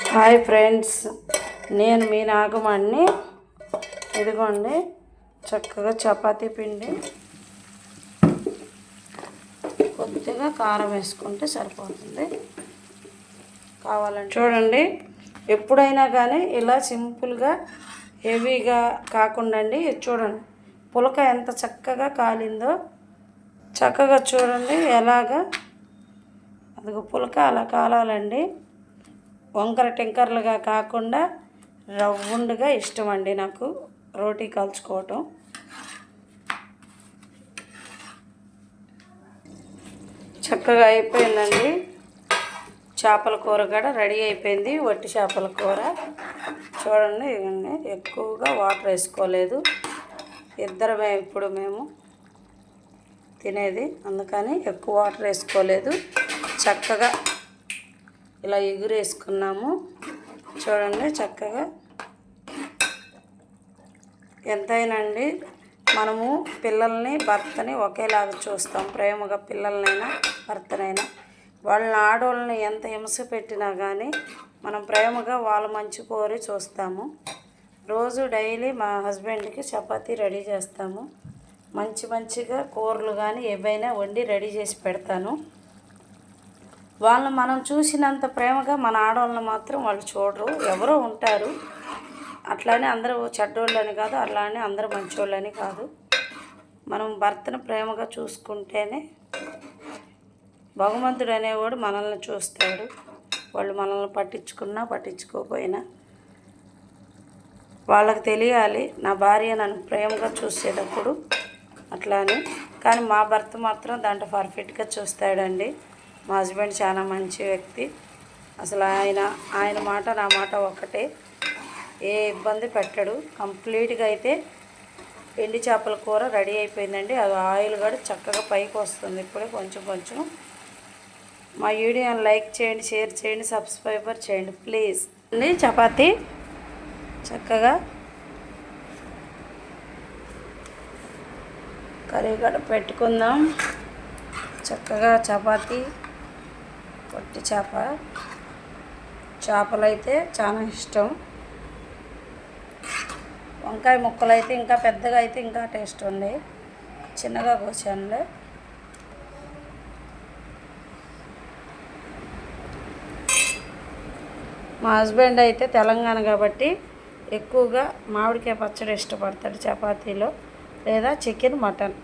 Hi friends, నేను మీ నాగమణిని. ఇదిగోండి చక్కగా చపాతీ పిండి, కొద్దిగా కారం వేసుకుంటే సరిపోతుంది. కావాలంటే చూడండి, ఎప్పుడైనా కానీ ఇలా సింపుల్గా హెవీగా కాకుండా అండి. చూడండి పులక ఎంత చక్కగా కాలిందో. చక్కగా చూడండి ఎలాగా అది పులక అలా కాలాలండి. వంకర టింకర్లుగా కాకుండా రవ్వుండుగా ఇష్టం అండి నాకు రోటీ కాల్చుకోవటం. చక్కగా అయిపోయిందండి. చేపల కూర కూడా రెడీ అయిపోయింది. వట్టి చేపల కూర చూడండి. ఇవన్నీ ఎక్కువగా వాటర్ వేసుకోలేదు. ఇద్దరమే ఇప్పుడు మేము తినేది, అందుకని ఎక్కువ వాటర్ వేసుకోలేదు. చక్కగా ఇలా ఎగురేసుకున్నాము. చూడండి చక్కగా. ఎంతైనా అండి మనము పిల్లల్ని భర్తని ఒకేలాగా చూస్తాం. ప్రేమగా పిల్లలనైనా భర్తనైనా వాళ్ళని ఆడవాళ్ళని ఎంత హింస పెట్టినా కానీ మనం ప్రేమగా వాళ్ళ మంచి కోరి చూస్తాము. రోజు డైలీ మా హస్బెండ్కి చపాతీ రెడీ చేస్తాము. మంచిగా కూరలు కానీ ఏవైనా వండి రెడీ చేసి పెడతాను. వాళ్ళని మనం చూసినంత ప్రేమగా మన ఆడవాళ్ళని మాత్రం వాళ్ళు చూడరు. ఎవరో ఉంటారు అట్లానే, అందరూ చెడ్డోళ్ళని కాదు, అట్లానే అందరూ మంచోళ్ళని కాదు. మనం భర్తను ప్రేమగా చూసుకుంటేనే భగవంతుడు అనేవాడు మనల్ని చూస్తాడు. వాళ్ళు మనల్ని పట్టించుకున్నా పట్టించుకోకపోయినా వాళ్ళకి తెలియాలి నా భార్య నన్ను ప్రేమగా చూసేటప్పుడు అట్లానే. కానీ మా భర్త మాత్రం దాంట్లో పర్ఫెక్ట్గా చూస్తాడండి. మా హస్బెండ్ చాలా మంచి వ్యక్తి. అసలు ఆయన మాట నా మాట ఒక్కటే, ఏ ఇబ్బంది పెట్టడు. కంప్లీట్గా అయితే ఎండి చేపల కూర రెడీ అయిపోయిందండి. అది ఆయిల్ కూడా చక్కగా పైకి వస్తుంది ఇప్పుడే కొంచెం. మా వీడియోని లైక్ చేయండి, షేర్ చేయండి, సబ్స్క్రైబర్ చేయండి ప్లీజ్ అండి. చపాతీ చక్కగా కర్రీ కూడా పెట్టుకుందాం. చక్కగా చపాతీ, పొట్టి చేపలు అయితే చాలా ఇష్టం. వంకాయ ముక్కలు అయితే ఇంకా పెద్దగా అయితే ఇంకా టేస్ట్ ఉంది. చిన్నగా కోసానులే. మా హస్బెండ్ అయితే తెలంగాణ కాబట్టి ఎక్కువగా మామిడికాయ పచ్చడి ఇష్టపడతాడు చపాతీలో, లేదా చికెన్ మటన్.